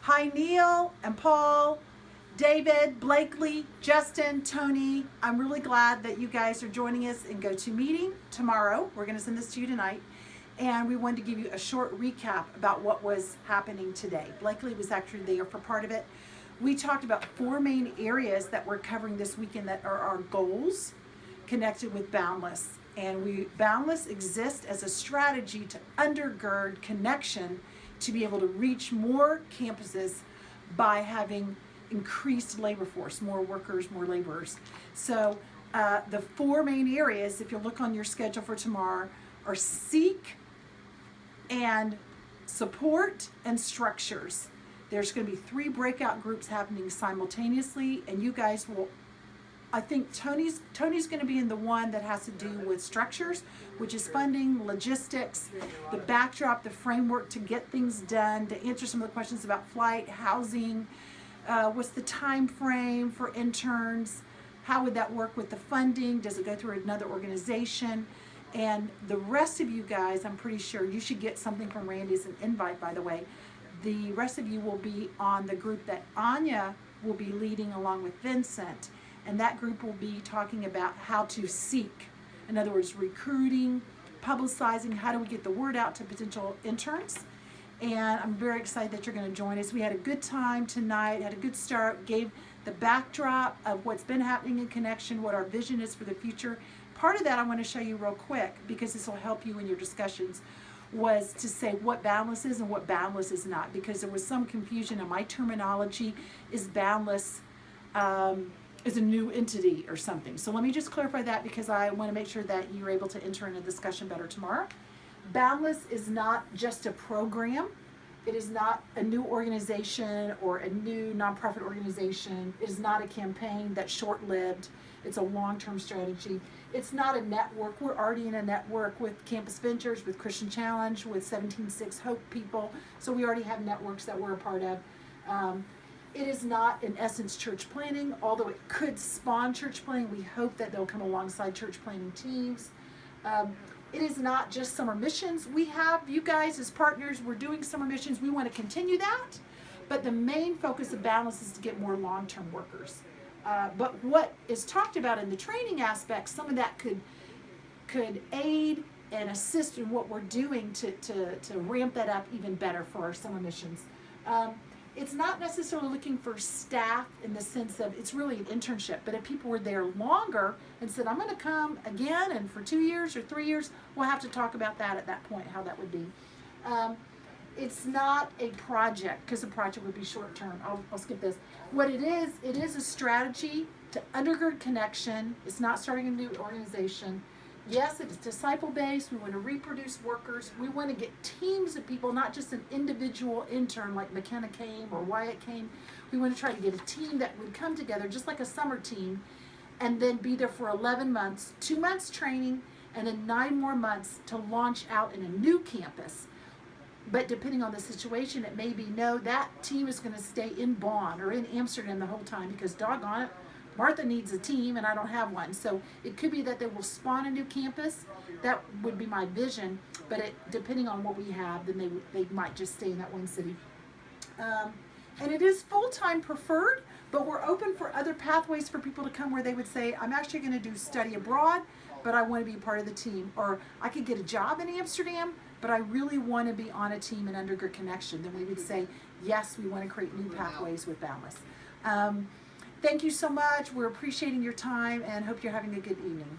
Hi, Neil and Paul, David, Blakely, Justin, Tony. I'm really glad that you guys are joining us in GoToMeeting tomorrow. We're going to send this to you tonight. And we wanted to give you a short recap about what was happening today. Blakely was actually there for part of it. We talked about 4 main areas that we're covering this weekend that are our goals connected with Boundless. And Boundless exists as a strategy to undergird connection to be able to reach more campuses by having increased labor force, more workers, more laborers. So the 4 main areas, if you look on your schedule for tomorrow, are seek and support and structures. There's going to be 3 breakout groups happening simultaneously, and you guys will, I think Tony's going to be in the one that has to do with structures, which is funding, logistics, the backdrop, the framework to get things done, to answer some of the questions about flight, housing, what's the time frame for interns, how would that work with the funding, does it go through another organization, and the rest of you guys, I'm pretty sure you should get something from Randy as an invite, by the way. The rest of you will be on the group that Anya will be leading along with Vincent. And that group will be talking about how to seek. In other words, recruiting, publicizing, how do we get the word out to potential interns. And I'm very excited that you're going to join us. We had a good time tonight, had a good start, gave the backdrop of what's been happening in Connexion, what our vision is for the future. Part of that I want to show you real quick, because this will help you in your discussions, was to say what Boundless is and what Boundless is not, because there was some confusion in my terminology. Is Boundless is a new entity or something? So let me just clarify that, because I want to make sure that you're able to enter in a discussion better tomorrow. Boundless is not just a program. It is not a new organization or a new nonprofit organization. It is not a campaign that's short-lived. It's a long-term strategy. It's not a network. We're already in a network with Campus Ventures, with Christian Challenge, with 17.6 Hope people. So we already have networks that we're a part of. It is not, in essence, church planning, although it could spawn church planning. We hope that they'll come alongside church planning teams. It is not just summer missions. We have you guys as partners. We're doing summer missions. We want to continue that. But the main focus of Balance is to get more long-term workers. But what is talked about in the training aspect, some of that could aid and assist in what we're doing to ramp that up even better for our summer missions. It's not necessarily looking for staff in the sense of it's really an internship, but if people were there longer and said, I'm going to come again and for 2 years or 3 years, we'll have to talk about that at that point, how that would be. It's not a project, because a project would be short term. I'll skip this. What it is a strategy to undergird connection. It's not starting a new organization. Yes, it's disciple-based. We want to reproduce workers. We want to get teams of people, not just an individual intern like McKenna came or Wyatt came. We want to try to get a team that would come together just like a summer team and then be there for 11 months, 2 months training, and then 9 more months to launch out in a new campus. But depending on the situation, it may be, no, that team is going to stay in Bonn or in Amsterdam the whole time because doggone it, Martha needs a team and I don't have one. So it could be that they will spawn a new campus. That would be my vision. But depending on what we have, then they might just stay in that one city. And it is full-time preferred, but we're open for other pathways for people to come where they would say, I'm actually going to do study abroad, but I want to be part of the team. Or I could get a job in Amsterdam, but I really want to be on a team in undergird Connexion. Then we would say, yes, we want to create new pathways with Boundless. Thank you so much. We're appreciating your time and hope you're having a good evening.